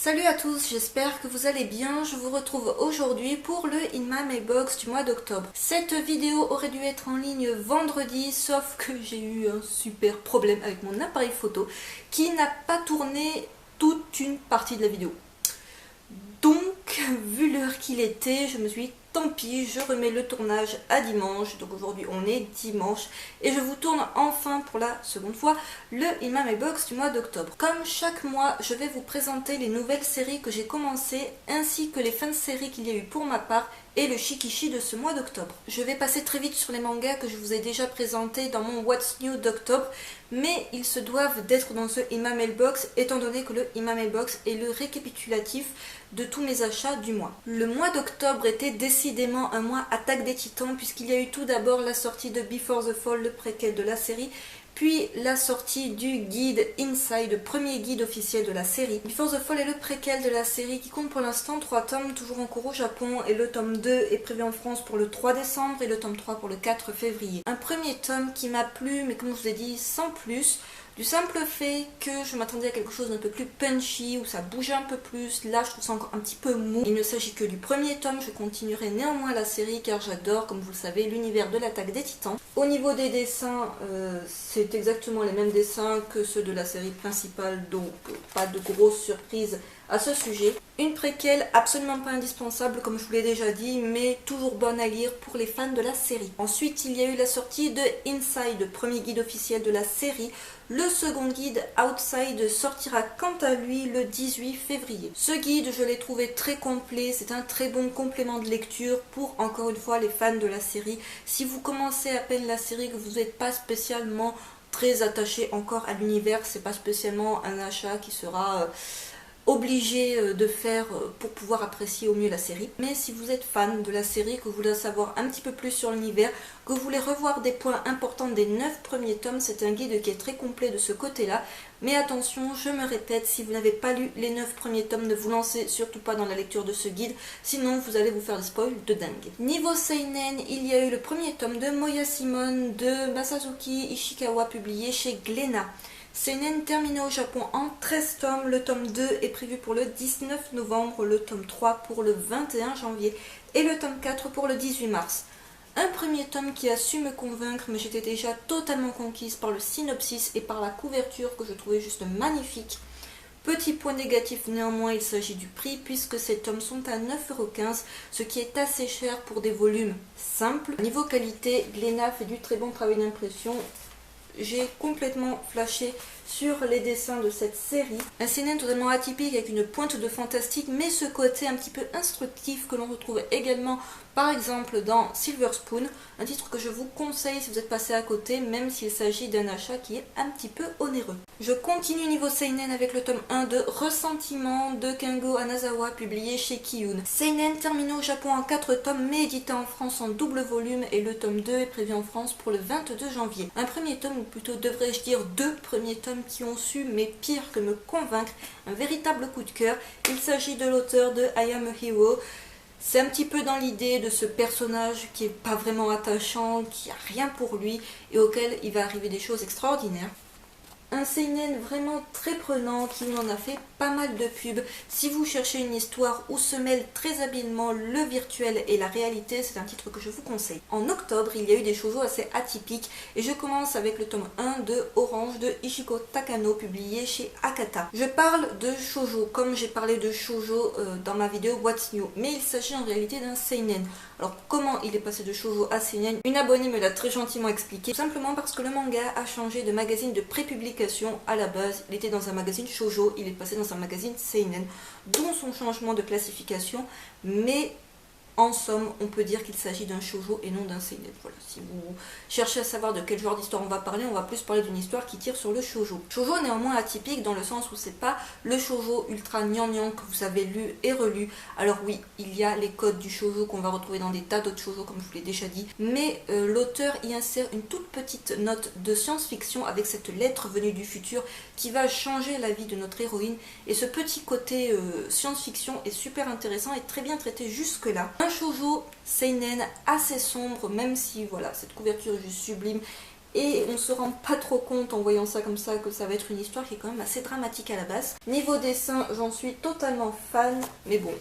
Salut à tous, j'espère que vous allez bien. Je vous retrouve aujourd'hui pour le In My Mailbox du mois d'octobre. Cette vidéo aurait dû être en ligne vendredi, sauf que j'ai eu un super problème avec mon appareil photo qui n'a pas tourné toute une partie de la vidéo. Donc, vu l'heure qu'il était, je me suis dit tant pis, je remets le tournage à dimanche. Donc aujourd'hui on est dimanche et je vous tourne enfin pour la seconde fois le In My Mailbox du mois d'octobre. Comme chaque mois, je vais vous présenter les nouvelles séries que j'ai commencées ainsi que les fins de séries qu'il y a eu pour ma part et le shikishi de ce mois d'octobre. Je vais passer très vite sur les mangas que je vous ai déjà présentés dans mon What's New d'octobre, mais ils se doivent d'être dans ce In My Mailbox étant donné que le In My Mailbox est le récapitulatif de tous mes achats du mois. Le mois d'octobre était décidément un mois Attaque des Titans puisqu'il y a eu tout d'abord la sortie de Before the Fall, le préquel de la série, puis la sortie du guide Inside, le premier guide officiel de la série. Before the Fall est le préquel de la série qui compte pour l'instant 3 tomes, toujours en cours au Japon, et le tome 2 est prévu en France pour le 3 décembre et le tome 3 pour le 4 février. Un premier tome qui m'a plu, mais comme je vous ai dit, sans plus. Du simple fait que je m'attendais à quelque chose d'un peu plus punchy, où ça bougeait un peu plus. Là, je trouve ça encore un petit peu mou. Il ne s'agit que du premier tome. Je continuerai néanmoins la série car j'adore, comme vous le savez, l'univers de l'Attaque des Titans. Au niveau des dessins, c'est exactement les mêmes dessins que ceux de la série principale, donc pas de grosses surprises à ce sujet. Une préquelle absolument pas indispensable comme je vous l'ai déjà dit, mais toujours bonne à lire pour les fans de la série. Ensuite, il y a eu la sortie de Inside, le premier guide officiel de la série. Le second guide, Outside, sortira quant à lui le 18 février. Ce guide, je l'ai trouvé très complet, c'est un très bon complément de lecture pour, encore une fois, les fans de la série. Si vous commencez à peine la série, que vous n'êtes pas spécialement très attaché encore à l'univers, c'est pas spécialement un achat qui sera obligé de faire pour pouvoir apprécier au mieux la série. Mais si vous êtes fan de la série, que vous voulez savoir un petit peu plus sur l'univers, que vous voulez revoir des points importants des 9 premiers tomes, c'est un guide qui est très complet de ce côté-là. Mais attention, je me répète, si vous n'avez pas lu les 9 premiers tomes, ne vous lancez surtout pas dans la lecture de ce guide, sinon vous allez vous faire des spoils de dingue. Niveau seinen, il y a eu le premier tome de Moya Simon de Masazuki Ishikawa publié chez Glénat. Seinen terminé au Japon en 13 tomes, le tome 2 est prévu pour le 19 novembre, le tome 3 pour le 21 janvier et le tome 4 pour le 18 mars. Un premier tome qui a su me convaincre, mais j'étais déjà totalement conquise par le synopsis et par la couverture que je trouvais juste magnifique. Petit point négatif néanmoins, il s'agit du prix puisque ces tomes sont à 9,15 €, ce qui est assez cher pour des volumes simples. Niveau qualité, Glénat fait du très bon travail d'impression. J'ai complètement flashé sur les dessins de cette série. Un seinen totalement atypique avec une pointe de fantastique, mais ce côté un petit peu instructif que l'on retrouve également par exemple dans Silver Spoon, un titre que je vous conseille si vous êtes passé à côté, même s'il s'agit d'un achat qui est un petit peu onéreux. Je continue niveau seinen avec le tome 1 de Ressentiment de Kengo Anazawa publié chez Kiyun. Seinen terminé au Japon en 4 tomes mais édité en France en double volume et le tome 2 est prévu en France pour le 22 janvier. Un premier tome, ou plutôt devrais-je dire 2 premiers tomes qui ont su, mais pire que me convaincre, un véritable coup de cœur. Il s'agit de l'auteur de I Am a Hero. C'est un petit peu dans l'idée de ce personnage qui n'est pas vraiment attachant, qui n'a rien pour lui et auquel il va arriver des choses extraordinaires. Un seinen vraiment très prenant qui nous en a fait pas mal de pubs. Si vous cherchez une histoire où se mêlent très habilement le virtuel et la réalité, c'est un titre que je vous conseille. En octobre, il y a eu des shoujo assez atypiques et je commence avec le tome 1 de Orange de Ichiko Takano publié chez Akata. Je parle de shoujo comme j'ai parlé de shoujo dans ma vidéo What's New, mais il s'agit en réalité d'un seinen. Alors comment il est passé de shoujo à seinen? Une abonnée me l'a très gentiment expliqué, tout simplement parce que le manga a changé de magazine de prépublication. À la base, il était dans un magazine shoujo, il est passé dans un magazine seinen, dont son changement de classification, mais en somme, on peut dire qu'il s'agit d'un shoujo et non d'un seinen. Voilà, si vous cherchez à savoir de quel genre d'histoire on va parler, on va plus parler d'une histoire qui tire sur le shoujo. Shoujo néanmoins atypique dans le sens où c'est pas le shoujo ultra gnangnan que vous avez lu et relu. Alors oui, il y a les codes du shoujo qu'on va retrouver dans des tas d'autres shoujo comme je vous l'ai déjà dit, mais l'auteur y insère une toute petite note de science-fiction avec cette lettre venue du futur qui va changer la vie de notre héroïne, et ce petit côté science-fiction est super intéressant et très bien traité jusque là. Un shoujo seinen assez sombre, même si voilà, cette couverture est juste sublime et on se rend pas trop compte en voyant ça comme ça que ça va être une histoire qui est quand même assez dramatique à la base. Niveau dessin, j'en suis totalement fan, mais bon,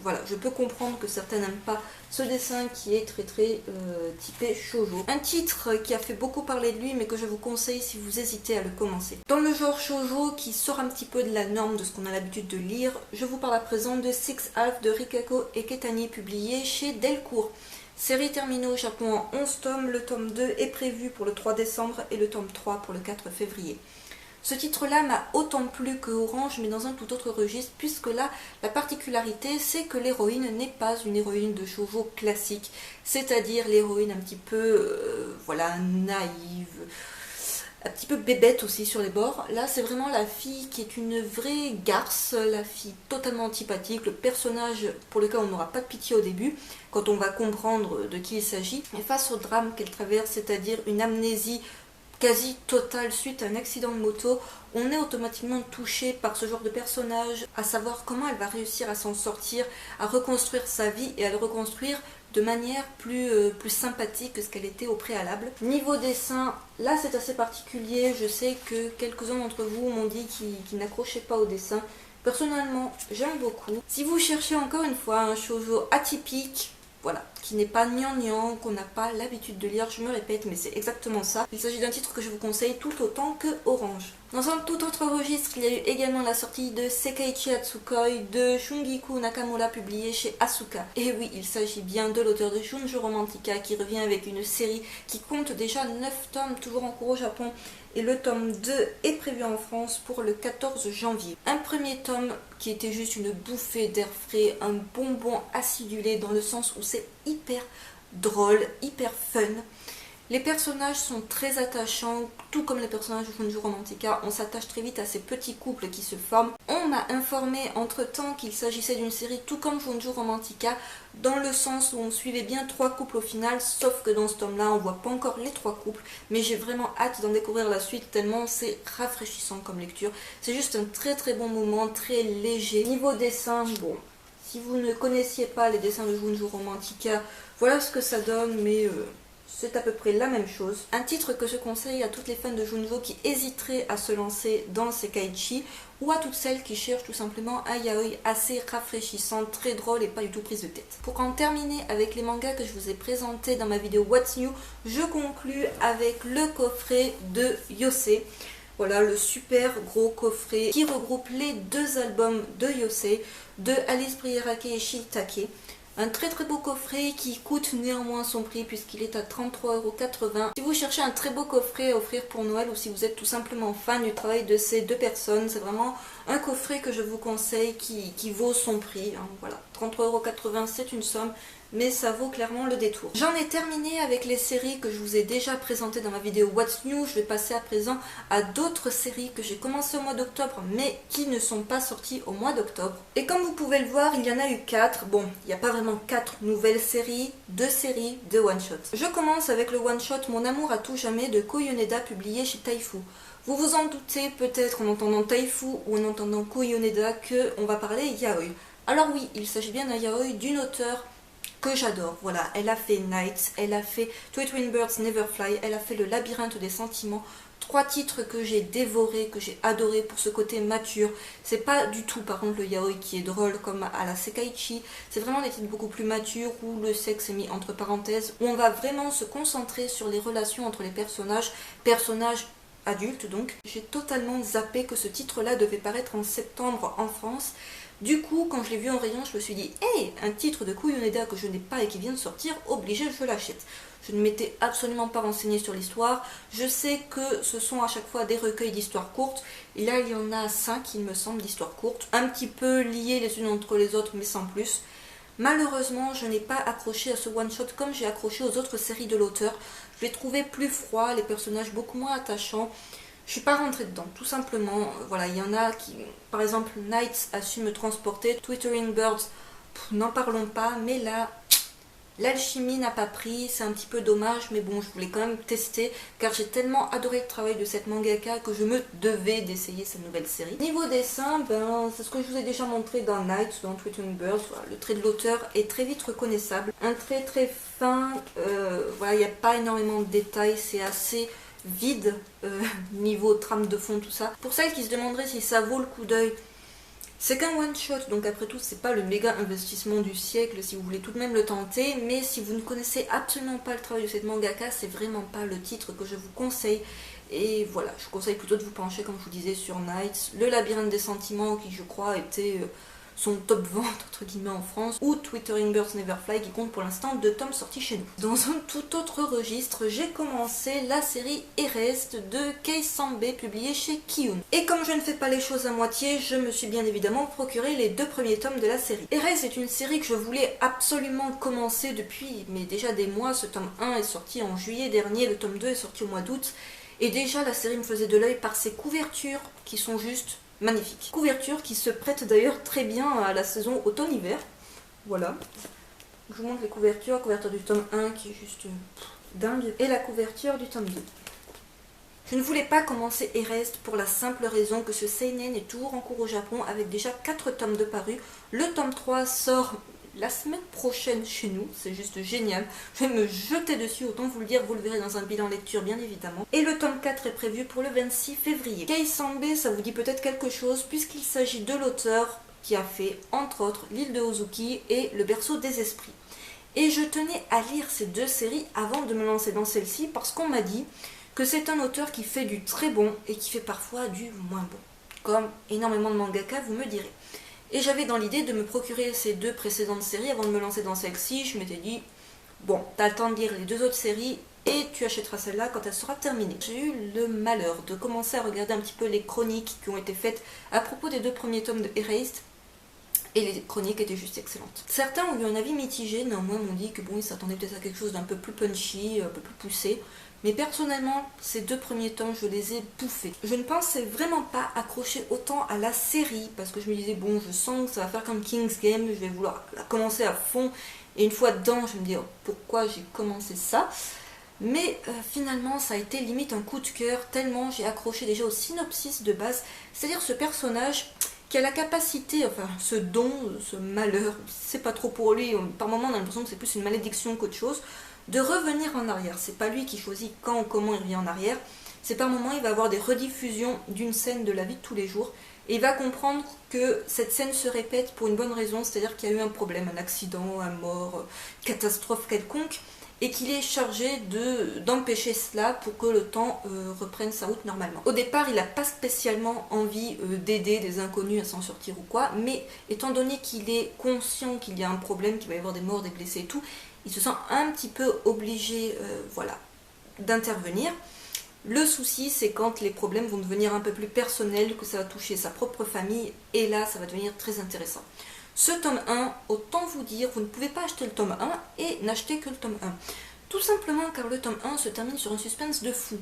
voilà, je peux comprendre que certains n'aiment pas ce dessin qui est très typé shoujo. Un titre qui a fait beaucoup parler de lui mais que je vous conseille si vous hésitez à le commencer. Dans le genre shoujo qui sort un petit peu de la norme de ce qu'on a l'habitude de lire, je vous parle à présent de Six Half de Rikako et Ketani publié chez Delcourt. Série terminée au Japon en 11 tomes, le tome 2 est prévu pour le 3 décembre et le tome 3 pour le 4 février. Ce titre-là m'a autant plu que Orange, mais dans un tout autre registre, puisque là, la particularité, c'est que l'héroïne n'est pas une héroïne de shoujo classique, c'est-à-dire l'héroïne un petit peu, voilà, naïve, un petit peu bébête aussi sur les bords. Là, c'est vraiment la fille qui est une vraie garce, la fille totalement antipathique, le personnage pour lequel on n'aura pas de pitié au début, quand on va comprendre de qui il s'agit. Et face au drame qu'elle traverse, c'est-à-dire une amnésie quasi totale suite à un accident de moto, on est automatiquement touché par ce genre de personnage, à savoir comment elle va réussir à s'en sortir, à reconstruire sa vie et à le reconstruire de manière plus sympathique que ce qu'elle était au préalable. Niveau dessin, là c'est assez particulier, je sais que quelques-uns d'entre vous m'ont dit qu'ils n'accrochaient pas au dessin. Personnellement, j'aime beaucoup. Si vous cherchez encore une fois un shoujo atypique, voilà, qui n'est pas gnangnan, qu'on n'a pas l'habitude de lire, je me répète, mais c'est exactement ça. Il s'agit d'un titre que je vous conseille tout autant que Orange. Dans un tout autre registre, il y a eu également la sortie de Sekaiichi Atsukoi de Shungiku Nakamura publié chez Asuka. Et oui, il s'agit bien de l'auteur de Shunjo Romantica qui revient avec une série qui compte déjà 9 tomes, toujours en cours au Japon. Et le tome 2 est prévu en France pour le 14 janvier. Un premier tome qui était juste une bouffée d'air frais, un bonbon acidulé dans le sens où c'est hyper drôle, hyper fun. Les personnages sont très attachants, tout comme les personnages de Shunjo Romantica, on s'attache très vite à ces petits couples qui se forment. On m'a informé entre-temps qu'il s'agissait d'une série tout comme Shunjo Romantica, dans le sens où on suivait bien 3 couples au final, sauf que dans ce tome-là, on voit pas encore les 3 couples, mais j'ai vraiment hâte d'en découvrir la suite, tellement c'est rafraîchissant comme lecture. C'est juste un très bon moment, très léger. Niveau dessin, bon, si vous ne connaissiez pas les dessins de Shunjo Romantica, voilà ce que ça donne, mais c'est à peu près la même chose. Un titre que je conseille à toutes les fans de Shunjo qui hésiteraient à se lancer dans Sekaiichi, ou à toutes celles qui cherchent tout simplement un yaoi assez rafraîchissant, très drôle et pas du tout prise de tête. Pour en terminer avec les mangas que je vous ai présentés dans ma vidéo What's New, je conclus avec le coffret de Yosei. Voilà le super gros coffret qui regroupe les 2 albums de Yosei, de Alice Briarake et Shiitake. Un très beau coffret qui coûte néanmoins son prix puisqu'il est à 33,80 €. Si vous cherchez un très beau coffret à offrir pour Noël ou si vous êtes tout simplement fan du travail de ces 2 personnes, c'est vraiment un coffret que je vous conseille qui vaut son prix. Hein, voilà, 33,80 € c'est une somme, mais ça vaut clairement le détour. J'en ai terminé avec les séries que je vous ai déjà présentées dans ma vidéo What's New. Je vais passer à présent à d'autres séries que j'ai commencé au mois d'octobre mais qui ne sont pas sorties au mois d'octobre. Et comme vous pouvez le voir, il y en a eu 4. Bon, il n'y a pas vraiment 4 nouvelles séries, 2 séries de one-shot. Je commence avec le one-shot Mon amour à tout jamais de Ko Yoneda publié chez Taifu. Vous vous en doutez peut-être en entendant Taifu ou en entendant Ko Yoneda qu'on va parler yaoi. Alors oui, il s'agit bien d'un yaoi d'une auteure que j'adore. Voilà, elle a fait Nights, elle a fait Twin Birds Never Fly, elle a fait Le labyrinthe des sentiments. 3 titres que j'ai dévorés, que j'ai adorés pour ce côté mature. C'est pas du tout par contre le yaoi qui est drôle comme à la Sekaiichi. C'est vraiment des titres beaucoup plus matures où le sexe est mis entre parenthèses, où on va vraiment se concentrer sur les relations entre les personnages adultes donc. J'ai totalement zappé que ce titre-là devait paraître en septembre en France. Du coup, quand je l'ai vu en rayon, je me suis dit « Hey, un titre de Ko Yoneda que je n'ai pas et qui vient de sortir, obligé, je l'achète ». Je ne m'étais absolument pas renseignée sur l'histoire. Je sais que ce sont à chaque fois des recueils d'histoires courtes. Et là, il y en a 5, il me semble, d'histoires courtes. Un petit peu liées les unes entre les autres, mais sans plus. Malheureusement, je n'ai pas accroché à ce one-shot comme j'ai accroché aux autres séries de l'auteur. Je l'ai trouvé plus froid, les personnages beaucoup moins attachants. Je suis pas rentrée dedans, tout simplement. Voilà, il y en a qui, par exemple, Nights a su me transporter. Twittering Birds, n'en parlons pas. Mais là, l'alchimie n'a pas pris. C'est un petit peu dommage, mais bon, je voulais quand même tester. Car j'ai tellement adoré le travail de cette mangaka que je me devais d'essayer cette nouvelle série. Niveau dessin, c'est ce que je vous ai déjà montré dans Nights, dans Twittering Birds. Voilà, le trait de l'auteur est très vite reconnaissable. Un trait très fin. Voilà, il n'y a pas énormément de détails. C'est assez vide, niveau trame de fond, tout ça. Pour celles qui se demanderaient si ça vaut le coup d'œil, c'est qu'un one shot, donc après tout c'est pas le méga investissement du siècle si vous voulez tout de même le tenter, mais si vous ne connaissez absolument pas le travail de cette mangaka, c'est vraiment pas le titre que je vous conseille. Et voilà, je vous conseille plutôt de vous pencher, comme je vous disais, sur Nights, Le Labyrinthe des Sentiments, qui je crois était son top vente entre guillemets en France, ou Twittering Birds Never Fly, qui compte pour l'instant 2 tomes sortis chez nous. Dans un tout autre registre, j'ai commencé la série Erased de Kei Sambe, publiée chez Kiun. Et comme je ne fais pas les choses à moitié, je me suis bien évidemment procuré les 2 premiers tomes de la série. Erased est une série que je voulais absolument commencer depuis mais déjà des mois. Ce tome 1 est sorti en juillet dernier, le tome 2 est sorti au mois d'août, et déjà la série me faisait de l'œil par ses couvertures qui sont juste magnifiques. Couvertures qui se prêtent d'ailleurs très bien à la saison automne-hiver. Voilà. Je vous montre les couvertures. Couverture du tome 1 qui est juste dingue. Et la couverture du tome 2. Je ne voulais pas commencer Erased pour la simple raison que ce seinen est toujours en cours au Japon avec déjà 4 tomes de parus. Le tome 3 sort la semaine prochaine chez nous, c'est juste génial. Je vais me jeter dessus, autant vous le dire, vous le verrez dans un bilan lecture bien évidemment. Et le tome 4 est prévu pour le 26 février. Kei Sambe, ça vous dit peut-être quelque chose puisqu'il s'agit de l'auteur qui a fait entre autres L'île de Ozuki et Le berceau des esprits. Et je tenais à lire ces 2 séries avant de me lancer dans celle-ci parce qu'on m'a dit que c'est un auteur qui fait du très bon et qui fait parfois du moins bon. Comme énormément de mangaka, vous me direz. Et j'avais dans l'idée de me procurer ces 2 précédentes séries avant de me lancer dans celle-ci. Je m'étais dit, bon, t'as le temps de lire les 2 autres séries et tu achèteras celle-là quand elle sera terminée. J'ai eu le malheur de commencer à regarder un petit peu les chroniques qui ont été faites à propos des 2 premiers tomes de Erased. Et les chroniques étaient juste excellentes. Certains ont eu un avis mitigé, néanmoins m'ont dit que bon, ils s'attendaient peut-être à quelque chose d'un peu plus punchy, un peu plus poussé. Mais personnellement, ces 2 premiers tomes, je les ai bouffés. Je ne pensais vraiment pas accrocher autant à la série, parce que je me disais, bon, je sens que ça va faire comme King's Game, je vais vouloir la commencer à fond. Et une fois dedans, je me dis, oh, pourquoi j'ai commencé ça? Mais finalement, ça a été limite un coup de cœur, tellement j'ai accroché déjà au synopsis de base. C'est-à-dire ce personnage qui a la capacité, enfin ce don, ce malheur, c'est pas trop pour lui, par moments on a l'impression que c'est plus une malédiction qu'autre chose, de revenir en arrière. C'est pas lui qui choisit quand ou comment il revient en arrière, c'est par moments il va avoir des rediffusions d'une scène de la vie de tous les jours, et il va comprendre que cette scène se répète pour une bonne raison, c'est-à-dire qu'il y a eu un problème, un accident, un mort, catastrophe quelconque, et qu'il est chargé d'empêcher cela pour que le temps reprenne sa route normalement. Au départ, il n'a pas spécialement envie d'aider des inconnus à s'en sortir ou quoi, mais étant donné qu'il est conscient qu'il y a un problème, qu'il va y avoir des morts, des blessés et tout, il se sent un petit peu obligé voilà, d'intervenir. Le souci, c'est quand les problèmes vont devenir un peu plus personnels, que ça va toucher sa propre famille, et là, ça va devenir très intéressant. Ce tome 1, autant vous dire, vous ne pouvez pas acheter le tome 1 et n'acheter que le tome 1. Tout simplement car le tome 1 se termine sur un suspense de fou.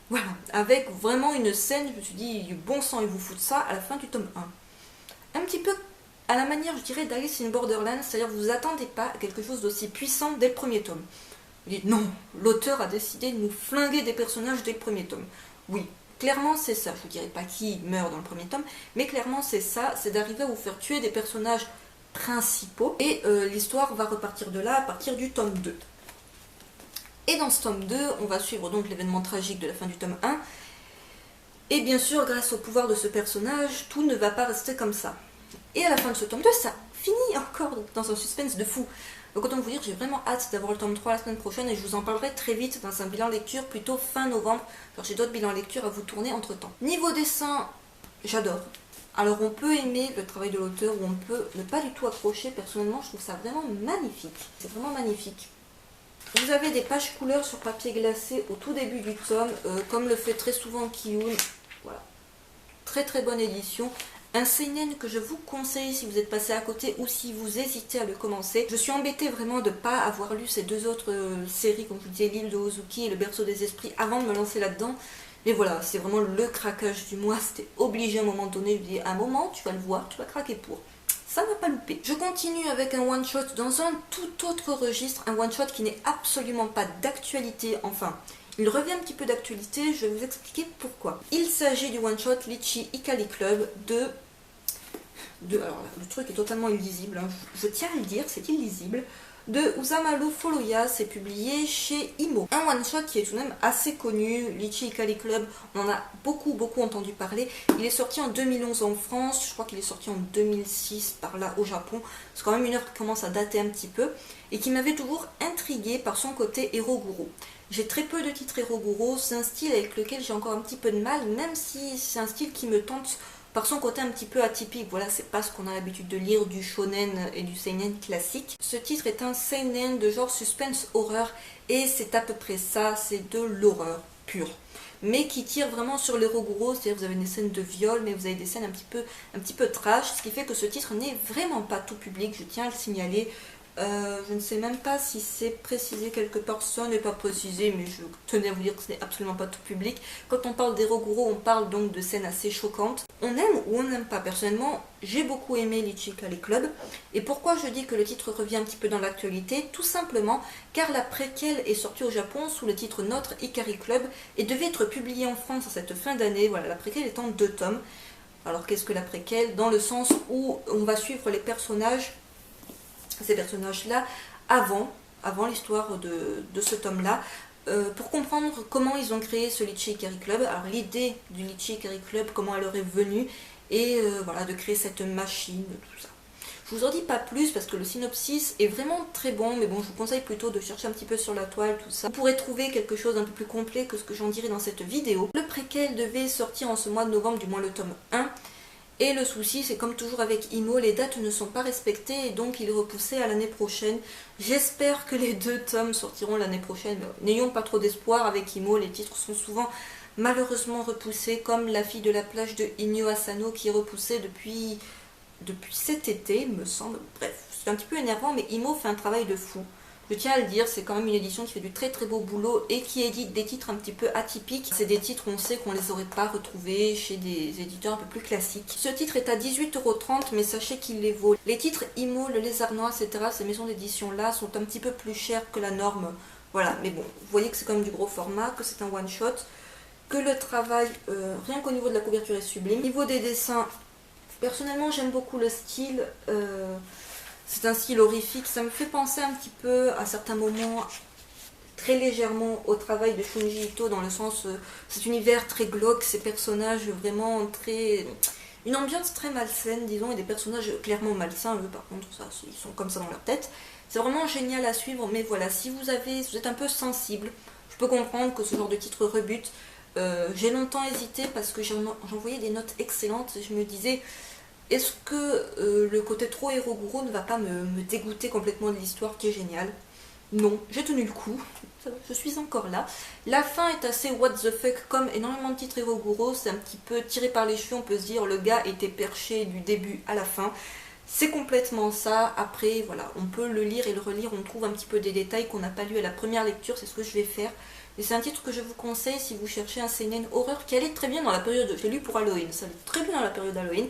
Voilà, avec vraiment une scène, je me suis dit, du bon sang, ils vous foutent ça à la fin du tome 1. Un petit peu à la manière, je dirais, d'Alice in Borderland, c'est-à-dire vous attendez pas à quelque chose d'aussi puissant dès le premier tome. Vous dites, non, l'auteur a décidé de nous flinguer des personnages dès le premier tome. Oui. Clairement, c'est ça. Je ne vous dirai pas qui meurt dans le premier tome, mais clairement, c'est ça. C'est d'arriver à vous faire tuer des personnages principaux. Et l'histoire va repartir de là à partir du tome 2. Et dans ce tome 2, on va suivre donc l'événement tragique de la fin du tome 1. Et bien sûr, grâce au pouvoir de ce personnage, tout ne va pas rester comme ça. Et à la fin de ce tome 2, ça finit encore dans un suspense de fou. Donc autant vous dire, j'ai vraiment hâte d'avoir le tome 3 la semaine prochaine et je vous en parlerai très vite dans un bilan lecture, plutôt fin novembre, car j'ai d'autres bilans lecture à vous tourner entre temps. Niveau dessin, j'adore. Alors on peut aimer le travail de l'auteur ou on peut ne pas du tout accrocher. Personnellement, je trouve ça vraiment magnifique. C'est vraiment magnifique. Vous avez des pages couleurs sur papier glacé au tout début du tome, comme le fait très souvent Kiun. Voilà. Très très bonne édition. Un seinen que je vous conseille si vous êtes passé à côté ou si vous hésitez à le commencer. Je suis embêtée vraiment de ne pas avoir lu ces 2 autres séries, comme je vous disais, L'île de Ozuki et Le berceau des esprits, avant de me lancer là-dedans. Mais voilà, c'est vraiment le craquage du mois. C'était obligé à un moment donné. Je dis, à un moment, tu vas le voir, tu vas craquer pour. Ça n'a pas loupé. Je continue avec un one-shot dans un tout autre registre. Un one-shot qui n'est absolument pas d'actualité, enfin... Il revient un petit peu d'actualité, je vais vous expliquer pourquoi. Il s'agit du one-shot Litchi Ikari Club alors là, le truc est totalement illisible, hein. Je tiens à le dire, c'est illisible. de Uzamaru Furuya, c'est publié chez Imo. Un one-shot qui est tout de même assez connu, Litchi Hikari Club, on en a beaucoup entendu parler. Il est sorti en 2011 en France, je crois qu'il est sorti en 2006 par là au Japon. C'est quand même une œuvre qui commence à dater un petit peu et qui m'avait toujours intriguée par son côté Eroguro. J'ai très peu de titres Eroguro, c'est un style avec lequel j'ai encore un petit peu de mal, même si c'est un style qui me tente par son côté un petit peu atypique. Voilà, c'est pas ce qu'on a l'habitude de lire du shonen et du seinen classique. Ce titre est un seinen de genre suspense horreur et c'est à peu près ça, c'est de l'horreur pure. Mais qui tire vraiment sur l'Eroguro, c'est-à-dire que vous avez des scènes de viol, mais vous avez des scènes un petit peu trash, ce qui fait que ce titre n'est vraiment pas tout public, je tiens à le signaler. Je ne sais même pas si c'est précisé quelque part, ça n'est pas précisé, mais je tenais à vous dire que ce n'est absolument pas tout public. Quand on parle d'Eroguro, on parle donc de scènes assez choquantes. On aime ou on n'aime pas. Personnellement, j'ai beaucoup aimé Litchi Hikari Club. Et pourquoi je dis que le titre revient un petit peu dans l'actualité? Tout simplement car la préquelle est sortie au Japon sous le titre Notre Hikari Club et devait être publiée en France en cette fin d'année. Voilà, la préquelle est en 2 tomes. Alors qu'est-ce que la préquelle? Dans le sens où on va suivre les personnages, ces personnages-là, avant l'histoire de ce tome-là, pour comprendre comment ils ont créé ce Litchi Hikari Club. Alors l'idée du Litchi Hikari Club, comment elle leur est venue, et voilà, de créer cette machine, tout ça. Je vous en dis pas plus parce que le synopsis est vraiment très bon, mais bon, je vous conseille plutôt de chercher un petit peu sur la toile, tout ça. Vous pourrez trouver quelque chose d'un peu plus complet que ce que j'en dirai dans cette vidéo. Le préquel devait sortir en ce mois de novembre, du moins le tome 1. Et le souci, c'est comme toujours avec Imo, les dates ne sont pas respectées et donc il est repoussé à l'année prochaine. J'espère que les 2 tomes sortiront l'année prochaine. N'ayons pas trop d'espoir avec Imo, les titres sont souvent malheureusement repoussés, comme La fille de la plage de Inyo Asano qui est repoussée depuis cet été, me semble. Bref, c'est un petit peu énervant, mais Imo fait un travail de fou. Je tiens à le dire, c'est quand même une édition qui fait du très beau boulot et qui édite des titres un petit peu atypiques. C'est des titres où on sait qu'on ne les aurait pas retrouvés chez des éditeurs un peu plus classiques. Ce titre est à 18,30 €, mais sachez qu'il les vaut. Les titres Imo, Le Lézard Noir, etc., ces maisons d'édition là sont un petit peu plus chères que la norme. Voilà, mais bon, vous voyez que c'est quand même du gros format, que c'est un one shot, que le travail, rien qu'au niveau de la couverture, est sublime. Au niveau des dessins, personnellement j'aime beaucoup le style. C'est un style horrifique, ça me fait penser un petit peu à certains moments très légèrement au travail de Shunji Ito, dans le sens cet univers très glauque, ces personnages vraiment très... une ambiance très malsaine, disons, et des personnages clairement malsains, eux par contre, ça, ils sont comme ça dans leur tête. C'est vraiment génial à suivre, mais voilà, si vous êtes un peu sensible, je peux comprendre que ce genre de titre rebute. J'ai longtemps hésité parce que j'en voyais des notes excellentes et je me disais... Est-ce que le côté trop Eroguro ne va pas me dégoûter complètement de l'histoire qui est géniale? Non, j'ai tenu le coup, je suis encore là. La fin est assez what the fuck, comme énormément de titres Eroguro, c'est un petit peu tiré par les cheveux, on peut se dire le gars était perché du début à la fin. C'est complètement ça. Après, voilà, on peut le lire et le relire, on trouve un petit peu des détails qu'on n'a pas lu à la première lecture, c'est ce que je vais faire. Et c'est un titre que je vous conseille si vous cherchez un seinen horreur qui allait très bien dans la période... Je l'ai lu pour Halloween, ça allait très bien dans la période Halloween.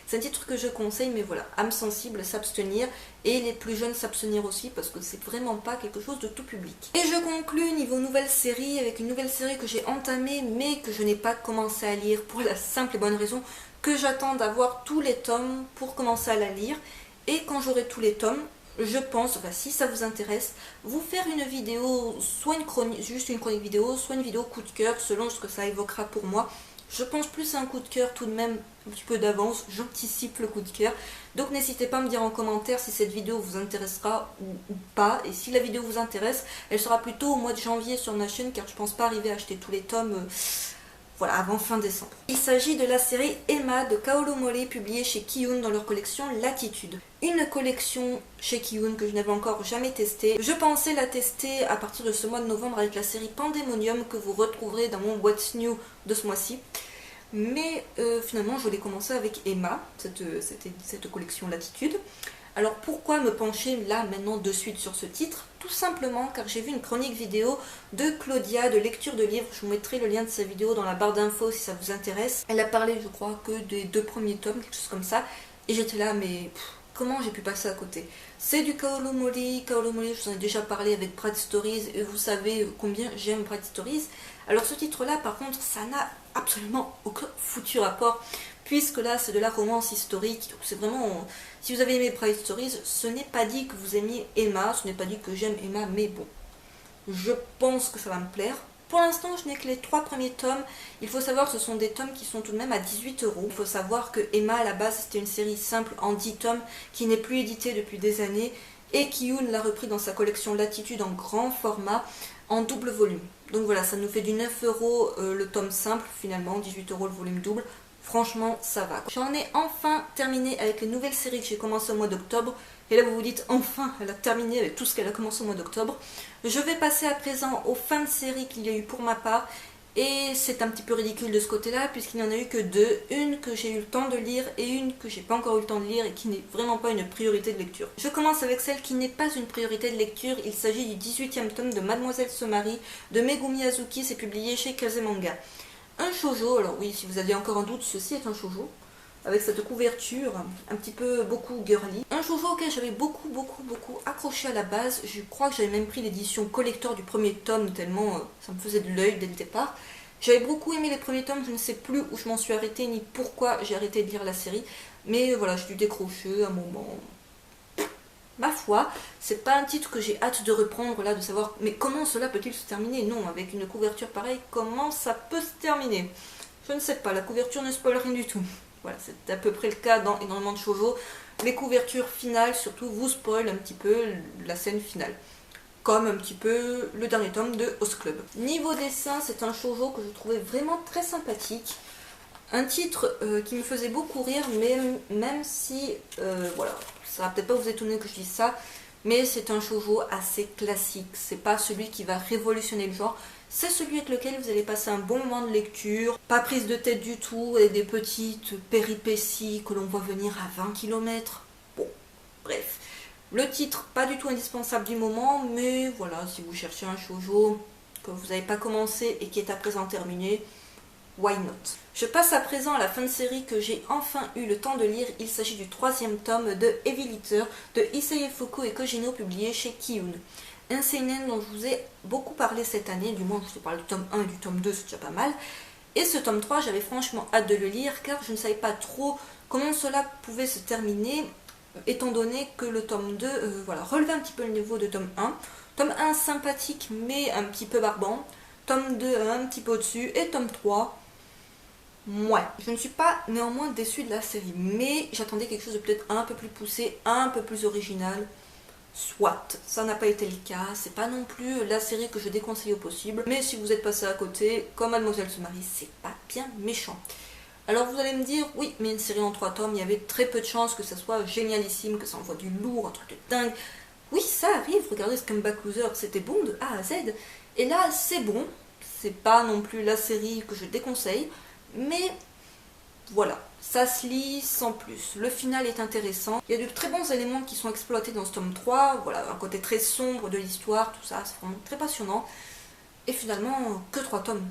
C'est un titre que je conseille, mais voilà, âme sensible, s'abstenir, et les plus jeunes s'abstenir aussi, parce que c'est vraiment pas quelque chose de tout public. Et je conclus niveau nouvelle série, avec une nouvelle série que j'ai entamée, mais que je n'ai pas commencé à lire, pour la simple et bonne raison que j'attends d'avoir tous les tomes pour commencer à la lire, et quand j'aurai tous les tomes, je pense, enfin, si ça vous intéresse, vous faire une vidéo, soit une chronique, juste une chronique vidéo, soit une vidéo coup de cœur, selon ce que ça évoquera pour moi. Je pense plus à un coup de cœur tout de même, un petit peu d'avance, j'anticipe le coup de cœur. Donc n'hésitez pas à me dire en commentaire si cette vidéo vous intéressera ou pas. Et si la vidéo vous intéresse, elle sera plutôt au mois de janvier sur ma chaîne, car je pense pas arriver à acheter tous les tomes voilà, avant fin décembre. Il s'agit de la série Emma de Kaoru Mori, publiée chez Kiyun dans leur collection Latitude. Une collection chez Kiyun que je n'avais encore jamais testée. Je pensais la tester à partir de ce mois de novembre avec la série Pandemonium que vous retrouverez dans mon What's New de ce mois-ci. Mais finalement, je l'ai commencé avec Emma, cette collection Latitude. Alors pourquoi me pencher là maintenant de suite sur ce titre? Tout simplement car j'ai vu une chronique vidéo de Claudia de lecture de livres. Je vous mettrai le lien de sa vidéo dans la barre d'infos si ça vous intéresse. Elle a parlé, je crois, que des 2 premiers tomes, quelque chose comme ça. Et j'étais là, mais comment j'ai pu passer à côté? C'est du Kaoru Mori. Kaoru Mori, je vous en ai déjà parlé avec Bright Stories et vous savez combien j'aime Bright Stories. Alors ce titre-là, par contre, ça n'a absolument aucun foutu rapport. puisque là c'est de la romance historique, donc c'est vraiment, si vous avez aimé Pride Stories, ce n'est pas dit que vous aimiez Emma, ce n'est pas dit que j'aime Emma, mais bon, je pense que ça va me plaire. Pour l'instant, je n'ai que les 3 premiers tomes. Il faut savoir que ce sont des tomes qui sont tout de même à 18 €. Il faut savoir que Emma, à la base, c'était une série simple en 10 tomes qui n'est plus éditée depuis des années et Ki-Yoon l'a repris dans sa collection Latitude en grand format en double volume. Donc voilà, ça nous fait du 9 € le tome simple, finalement, 18 € le volume double. Franchement, ça va. J'en ai enfin terminé avec les nouvelles séries que j'ai commencé au mois d'octobre. Et là, vous vous dites, enfin, elle a terminé avec tout ce qu'elle a commencé au mois d'octobre. Je vais passer à présent aux fins de série qu'il y a eu pour ma part. Et c'est un petit peu ridicule de ce côté-là, puisqu'il n'y en a eu que 2. Une que j'ai eu le temps de lire et une que j'ai pas encore eu le temps de lire et qui n'est vraiment pas une priorité de lecture. Je commence avec celle qui n'est pas une priorité de lecture. Il s'agit du 18e tome de Mademoiselle se marie de Megumi Azuki. C'est publié chez Kaze Manga. Un shoujo, alors oui, si vous aviez encore un doute, ceci est un shoujo, avec cette couverture un petit peu beaucoup girly. Un shoujo auquel j'avais beaucoup accroché à la base. Je crois que j'avais même pris l'édition collector du premier tome, tellement ça me faisait de l'œil dès le départ. J'avais beaucoup aimé les premiers tomes, je ne sais plus où je m'en suis arrêtée, ni pourquoi j'ai arrêté de lire la série. Mais voilà, j'ai dû décrocher à un moment. Ma foi, c'est pas un titre que j'ai hâte de reprendre là, de savoir mais comment cela peut-il se terminer? Non, avec une couverture pareille, comment ça peut se terminer? Je ne sais pas, la couverture ne spoil rien du tout. Voilà, c'est à peu près le cas dans énormément de shoujo. Les couvertures finales, surtout, vous spoilent un petit peu la scène finale. Comme un petit peu le dernier tome de Host Club. Niveau dessin, c'est un shoujo que je trouvais vraiment très sympathique. Un titre qui me faisait beaucoup rire, mais même si, voilà, ça va peut-être pas vous étonner que je dise ça, mais c'est un shoujo assez classique. C'est pas celui qui va révolutionner le genre, c'est celui avec lequel vous allez passer un bon moment de lecture, pas prise de tête du tout, et des petites péripéties que l'on voit venir à 20 km. Bon, bref. Le titre, pas du tout indispensable du moment, mais voilà, si vous cherchez un shoujo que vous n'avez pas commencé et qui est à présent terminé, why not? Je passe à présent à la fin de série que j'ai enfin eu le temps de lire. Il s'agit du 3e tome de Heavy Litter de Issei Fuku et Kojino, publié chez Ki-Yoon. Un seinen dont je vous ai beaucoup parlé cette année, du moins je vous ai parlé du tome 1 et du tome 2, c'est déjà pas mal. Et ce tome 3, j'avais franchement hâte de le lire car je ne savais pas trop comment cela pouvait se terminer, étant donné que le tome 2 voilà, relevait un petit peu le niveau de tome 1. Tome 1 sympathique mais un petit peu barbant, tome 2 un petit peu au-dessus, et tome 3... ouais, je ne suis pas néanmoins déçue de la série, mais j'attendais quelque chose de peut-être un peu plus poussé, un peu plus original. Soit, ça n'a pas été le cas, c'est pas non plus la série que je déconseille au possible, mais si vous êtes passé à côté, comme Mademoiselle se marie, c'est pas bien méchant. Alors vous allez me dire, oui, mais une série en 3 tomes, il y avait très peu de chances que ça soit génialissime, que ça envoie du lourd, un truc de dingue. Oui, ça arrive, regardez Scumbag Loser, c'était bon de A à Z, et là c'est bon, c'est pas non plus la série que je déconseille, mais voilà, ça se lit sans plus. Le final est intéressant. Il y a de très bons éléments qui sont exploités dans ce tome 3. Voilà, un côté très sombre de l'histoire, tout ça, c'est vraiment très passionnant. Et finalement, que 3 tomes.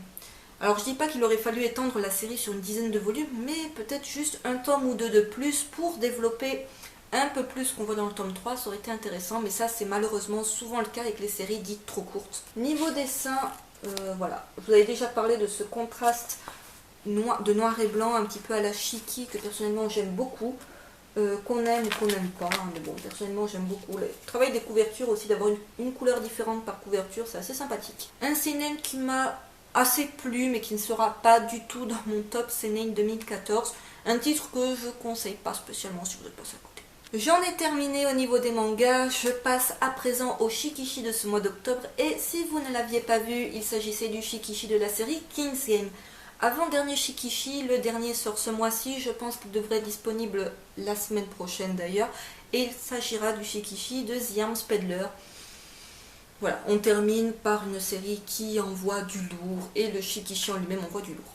Alors je dis pas qu'il aurait fallu étendre la série sur une dizaine de volumes, mais peut-être juste un tome ou deux de plus pour développer un peu plus ce qu'on voit dans le tome 3, ça aurait été intéressant, mais ça c'est malheureusement souvent le cas avec les séries dites trop courtes. Niveau dessin, voilà, je vous avais déjà parlé de ce contraste de noir et blanc, un petit peu à la Shiki, que personnellement j'aime beaucoup, qu'on aime ou qu'on n'aime pas, hein, mais bon, personnellement j'aime beaucoup. Le travail des couvertures aussi, d'avoir une couleur différente par couverture, c'est assez sympathique. Un seinen qui m'a assez plu, mais qui ne sera pas du tout dans mon top seinen 2014, un titre que je conseille pas spécialement si vous êtes passé à côté. J'en ai terminé au niveau des mangas, je passe à présent au Shikishi de ce mois d'octobre, et si vous ne l'aviez pas vu, il s'agissait du Shikishi de la série King's Game. Avant-dernier Shikishi, le dernier sort ce mois-ci, je pense qu'il devrait être disponible la semaine prochaine d'ailleurs, et il s'agira du Shikishi de The Arms Peddler. Voilà, on termine par une série qui envoie du lourd, et le Shikishi en lui-même envoie du lourd.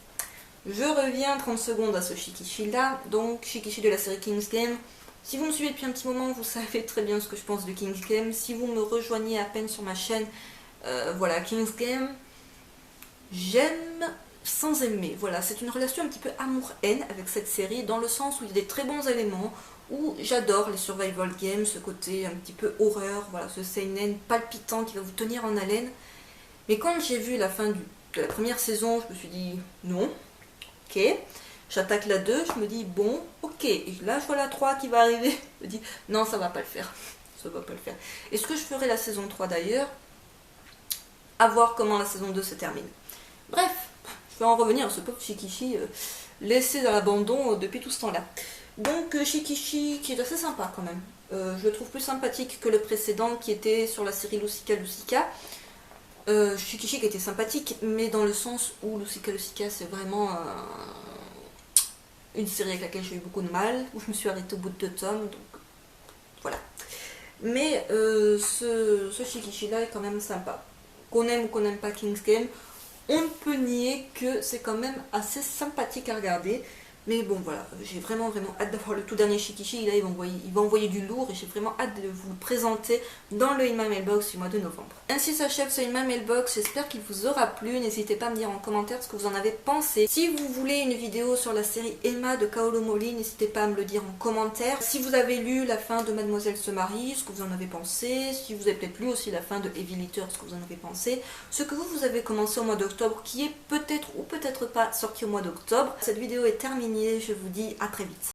Je reviens 30 secondes à ce Shikishi-là, donc Shikishi de la série King's Game. Si vous me suivez depuis un petit moment, vous savez très bien ce que je pense de King's Game. Si vous me rejoignez à peine sur ma chaîne, voilà, King's Game, j'aime sans aimer. Voilà, c'est une relation un petit peu amour-haine avec cette série, dans le sens où il y a des très bons éléments, où j'adore les survival games, ce côté un petit peu horreur, voilà, ce seinen palpitant qui va vous tenir en haleine. Mais quand j'ai vu la fin de la première saison, je me suis dit non, ok. J'attaque la 2, je me dis bon, ok, et là je vois la 3 qui va arriver, je me dis non, ça va pas le faire, ça va pas le faire. Est-ce que je ferai la saison 3 d'ailleurs? À voir comment la saison 2 se termine. Bref, je vais en revenir à ce pauvre Shikishi laissé dans l'abandon depuis tout ce temps-là. Donc Shikishi qui est assez sympa quand même. Je le trouve plus sympathique que le précédent qui était sur la série Lucica Lucica. Shikishi qui était sympathique, mais dans le sens où Lucica Lucica c'est vraiment une série avec laquelle j'ai eu beaucoup de mal, où je me suis arrêtée au bout de 2 tomes, donc voilà. Mais ce Shikishi là est quand même sympa. Qu'on aime ou qu'on n'aime pas King's Game, on ne peut nier que c'est quand même assez sympathique à regarder. Mais bon voilà, j'ai vraiment hâte d'avoir le tout dernier Shikishi. Là il va envoyer du lourd et j'ai vraiment hâte de vous le présenter dans le In My Mailbox du mois de novembre. Ainsi s'achève ce In My Mailbox, j'espère qu'il vous aura plu. N'hésitez pas à me dire en commentaire ce que vous en avez pensé. Si vous voulez une vidéo sur la série Emma de Kaoru Mori, n'hésitez pas à me le dire en commentaire. Si vous avez lu la fin de Mademoiselle se marie, ce que vous en avez pensé. Si vous avez peut-être lu aussi la fin de Heavy Litter, ce que vous en avez pensé. Ce que vous avez commencé au mois d'octobre, qui est peut-être ou peut-être pas sorti au mois d'octobre. Cette vidéo est terminée. Je vous dis à très vite.